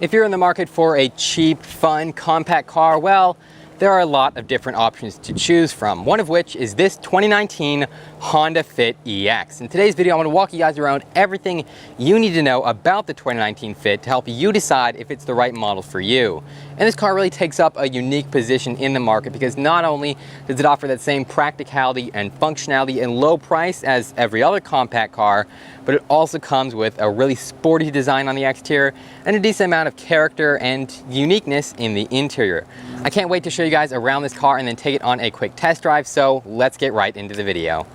If you're in the market for a cheap, fun, compact car, well, there are a lot of different options to choose from, one of which is this 2019 Honda Fit EX. In today's video, I'm going to walk you guys around everything you need to know about the 2019 Fit to help you decide if it's the right model for you. And this car really takes up a unique position in the market because not only does it offer that same practicality and functionality and low price as every other compact car, but it also comes with a really sporty design on the exterior and a decent amount of character and uniqueness in the interior. I can't wait to show you guys around this car and then take it on a quick test drive, so let's get right into the video.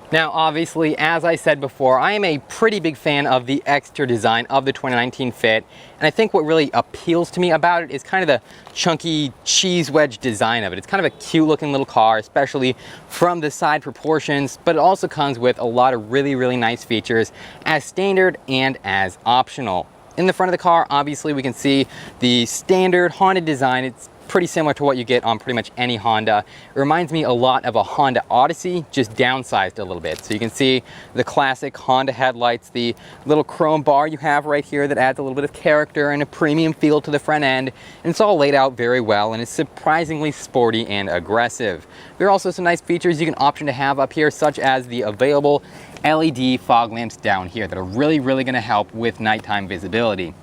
Now, obviously, as I said before, I am a pretty big fan of the exterior design of the 2019 Fit, and I think what really appeals to me about it is kind of the chunky cheese wedge design of it. It's kind of a cute looking little car, especially from the side proportions, but it also comes with a lot of really nice features as standard and as optional. In the front of the car, obviously, we can see the standard Honda design. It's pretty similar to what you get on pretty much any Honda. It reminds me a lot of a Honda Odyssey, just downsized a little bit. So you can see the classic Honda headlights, the little chrome bar you have right here that adds a little bit of character and a premium feel to the front end. And it's all laid out very well and it's surprisingly sporty and aggressive. There are also some nice features you can option to have up here, such as the available LED fog lamps down here that are really going to help with nighttime visibility.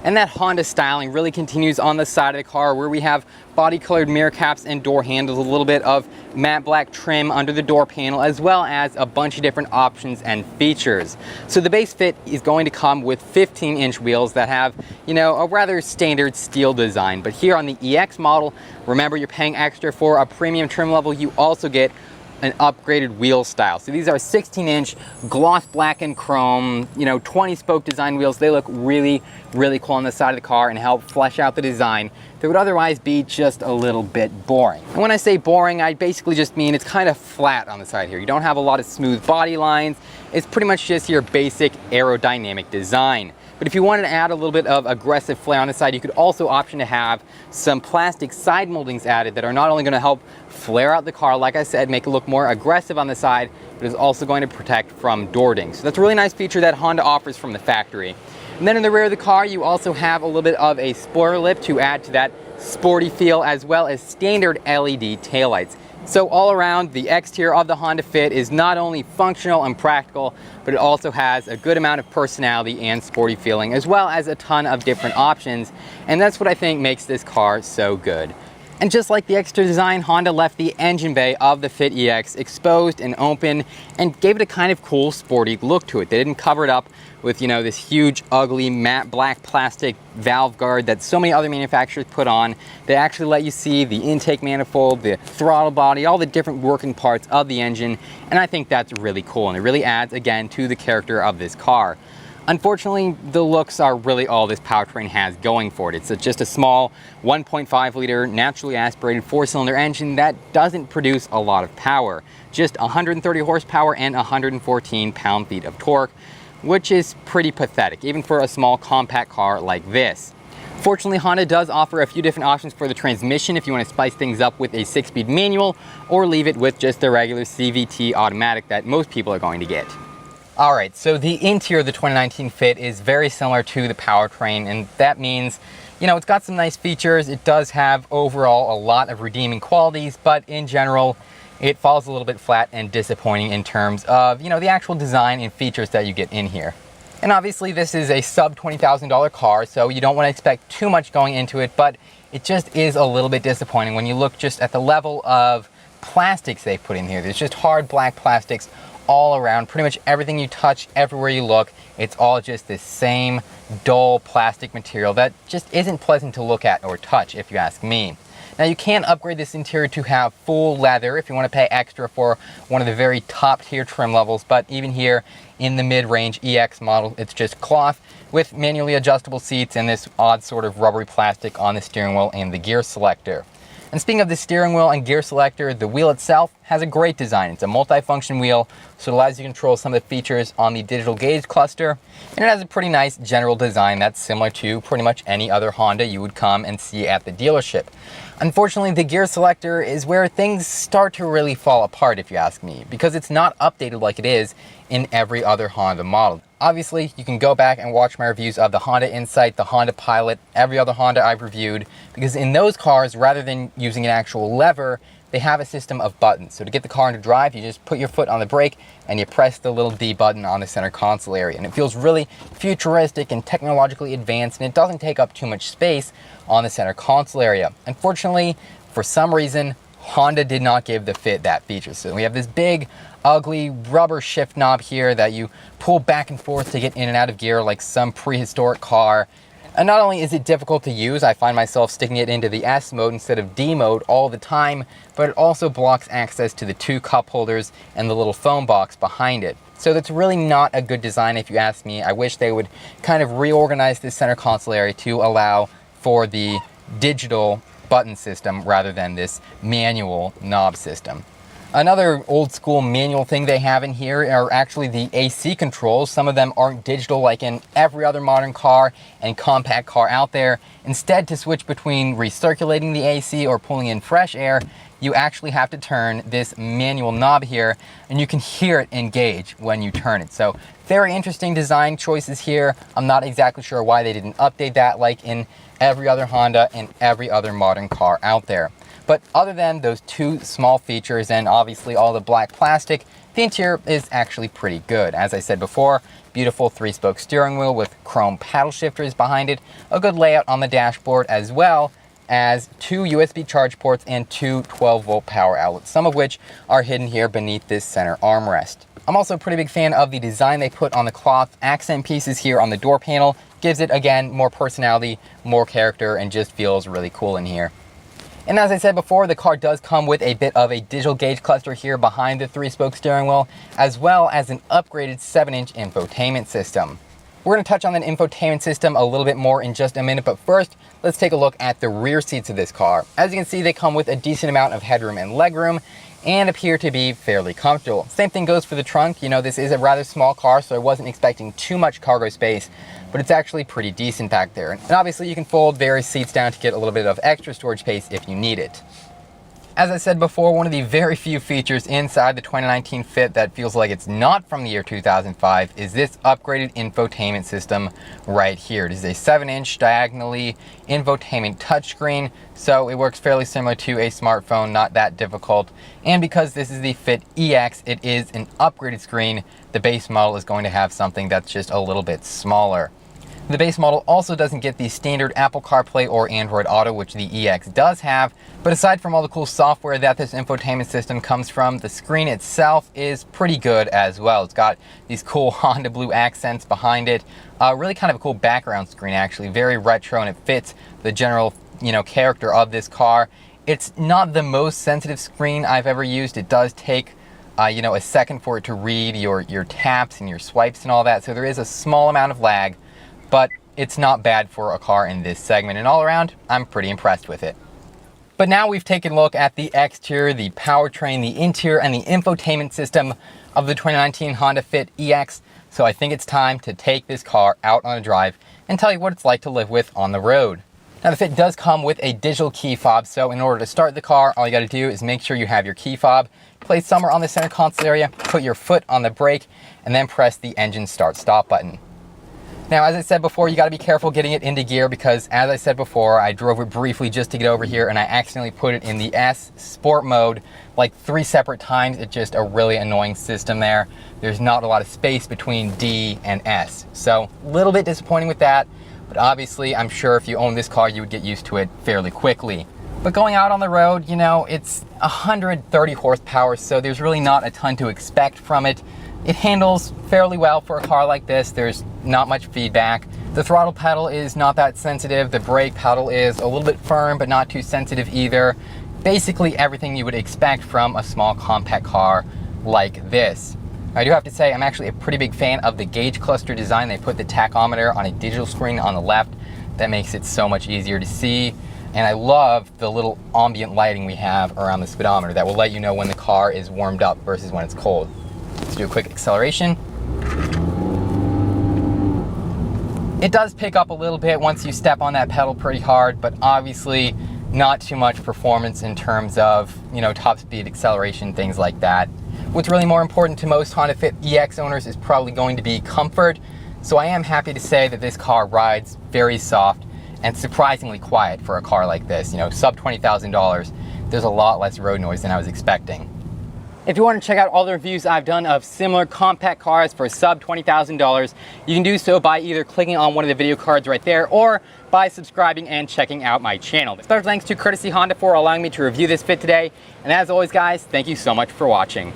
And that Honda styling really continues on the side of the car, where we have body colored mirror caps and door handles, a little bit of matte black trim under the door panel, as well as a bunch of different options and features. So the base Fit is going to come with 15-inch wheels that have, you know, a rather standard steel design. But here on the EX model, remember, you're paying extra for a premium trim level. You also get an upgraded wheel style. So these are 16-inch gloss black and chrome, 20 spoke design wheels. They look really cool on the side of the car and help flesh out the design that would otherwise be just a little bit boring. And when I say boring, I basically just mean it's kind of flat on the side here. You don't have a lot of smooth body lines. It's pretty much just your basic aerodynamic design. But if you wanted to add a little bit of aggressive flair on the side, you could also option to have some plastic side moldings added that are not only going to help flare out the car, like I said, make it look more aggressive on the side, but is also going to protect from door dings. So that's a really nice feature that Honda offers from the factory. And then in the rear of the car, you also have a little bit of a spoiler lip to add to that sporty feel, as well as standard LED taillights. So all around, the exterior of the Honda Fit is not only functional and practical, but it also has a good amount of personality and sporty feeling, as well as a ton of different options. And that's what I think makes this car so good. And just like the exterior design, Honda left the engine bay of the Fit EX exposed and open and gave it a kind of cool, sporty look to it. They didn't cover it up with, this huge, ugly, matte black plastic valve guard that so many other manufacturers put on. They actually let you see the intake manifold, the throttle body, all the different working parts of the engine. And I think that's really cool. And it really adds, again, to the character of this car. Unfortunately, the looks are really all this powertrain has going for it. It's just a small 1.5 liter naturally aspirated 4-cylinder engine that doesn't produce a lot of power. Just 130 horsepower and 114 pound-feet of torque, which is pretty pathetic, even for a small compact car like this. Fortunately, Honda does offer a few different options for the transmission if you want to spice things up with a 6-speed manual or leave it with just the regular CVT automatic that most people are going to get. Alright, so the interior of the 2019 Fit is very similar to the powertrain, and that means, it's got some nice features. It does have overall a lot of redeeming qualities, but in general, it falls a little bit flat and disappointing in terms of, the actual design and features that you get in here. And obviously this is a sub $20,000 car, so you don't want to expect too much going into it, but it just is a little bit disappointing when you look just at the level of plastics they put in here. There's just hard black plastics all around. Pretty much everything you touch, everywhere you look, it's all just this same dull plastic material that just isn't pleasant to look at or touch, if you ask me. Now, you can upgrade this interior to have full leather if you want to pay extra for one of the very top tier trim levels, but even here in the mid-range EX model, it's just cloth with manually adjustable seats and this odd sort of rubbery plastic on the steering wheel and the gear selector. And speaking of the steering wheel and gear selector, the wheel itself has a great design. It's a multi-function wheel, so it allows you to control some of the features on the digital gauge cluster, and it has a pretty nice general design that's similar to pretty much any other Honda you would come and see at the dealership. Unfortunately, the gear selector is where things start to really fall apart, if you ask me, because it's not updated like it is in every other Honda model. Obviously, you can go back and watch my reviews of the Honda Insight, the Honda Pilot, every other Honda I've reviewed, because in those cars, rather than using an actual lever, they have a system of buttons. So to get the car into drive, you just put your foot on the brake and you press the little D button on the center console area. And it feels really futuristic and technologically advanced, and it doesn't take up too much space on the center console area. Unfortunately, for some reason, Honda did not give the Fit that feature. So we have this big, ugly rubber shift knob here that you pull back and forth to get in and out of gear like some prehistoric car. And not only is it difficult to use, I find myself sticking it into the S mode instead of D mode all the time, but it also blocks access to the two cup holders and the little phone box behind it. So that's really not a good design if you ask me. I wish they would kind of reorganize this center console area to allow for the digital button system rather than this manual knob system. Another old school manual thing they have in here are actually the AC controls. Some of them aren't digital like in every other modern car and compact car out there. Instead, to switch between recirculating the AC or pulling in fresh air, you actually have to turn this manual knob here, and you can hear it engage when you turn it. So very interesting design choices here. I'm not exactly sure why they didn't update that like in every other Honda and every other modern car out there. But other than those two small features and obviously all the black plastic, the interior is actually pretty good. As I said before, beautiful 3-spoke steering wheel with chrome paddle shifters behind it, a good layout on the dashboard, as well as 2 USB charge ports and 2 12-volt power outlets, some of which are hidden here beneath this center armrest. I'm also a pretty big fan of the design they put on the cloth accent pieces here on the door panel. Gives it, again, more personality, more character, and just feels really cool in here. And as I said before, the car does come with a bit of a digital gauge cluster here behind the 3-spoke steering wheel, as well as an upgraded 7-inch infotainment system. We're going to touch on that infotainment system a little bit more in just a minute, but first, let's take a look at the rear seats of this car. As you can see, they come with a decent amount of headroom and legroom, and appear to be fairly comfortable. Same thing goes for the trunk. You know, this is a rather small car, so I wasn't expecting too much cargo space, but it's actually pretty decent back there. And obviously you can fold various seats down to get a little bit of extra storage space if you need it. As I said before, one of the very few features inside the 2019 Fit that feels like it's not from the year 2005 is this upgraded infotainment system right here. It is a 7-inch diagonally infotainment touchscreen, so it works fairly similar to a smartphone, not that difficult. And because this is the Fit EX, it is an upgraded screen. The base model is going to have something that's just a little bit smaller. The base model also doesn't get the standard Apple CarPlay or Android Auto, which the EX does have. But aside from all the cool software that this infotainment system comes from, the screen itself is pretty good as well. It's got these cool Honda blue accents behind it. Really kind of a cool background screen, actually. Very retro, and it fits the general, character of this car. It's not the most sensitive screen I've ever used. It does take a second for it to read your taps and your swipes and all that. So there is a small amount of lag, but it's not bad for a car in this segment, and all around, I'm pretty impressed with it. But now we've taken a look at the exterior, the powertrain, the interior, and the infotainment system of the 2019 Honda Fit EX, so I think it's time to take this car out on a drive and tell you what it's like to live with on the road. Now the Fit does come with a digital key fob, so in order to start the car, all you gotta do is make sure you have your key fob placed somewhere on the center console area, put your foot on the brake, and then press the engine start-stop button. Now, as I said before, you gotta be careful getting it into gear because, as I said before, I drove it briefly just to get over here and I accidentally put it in the S Sport mode like 3 separate times. It's just a really annoying system there. There's not a lot of space between D and S. So, a little bit disappointing with that, but obviously, I'm sure if you own this car, you would get used to it fairly quickly. But going out on the road, it's 130 horsepower, so there's really not a ton to expect from it. It handles fairly well for a car like this. There's not much feedback. The throttle pedal is not that sensitive. The brake pedal is a little bit firm, but not too sensitive either. Basically everything you would expect from a small compact car like this. I do have to say I'm actually a pretty big fan of the gauge cluster design. They put the tachometer on a digital screen on the left. That makes it so much easier to see. And I love the little ambient lighting we have around the speedometer that will let you know when the car is warmed up versus when it's cold. Let's do a quick acceleration. It does pick up a little bit once you step on that pedal pretty hard, but obviously not too much performance in terms of, you know, top speed acceleration, things like that. What's really more important to most Honda Fit EX owners is probably going to be comfort. So I am happy to say that this car rides very soft and surprisingly quiet for a car like this. You know, sub $20,000, there's a lot less road noise than I was expecting. If you want to check out all the reviews I've done of similar compact cars for sub $20,000, you can do so by either clicking on one of the video cards right there or by subscribing and checking out my channel. Special thanks to Courtesy Honda for allowing me to review this Fit today. And as always, guys, thank you so much for watching.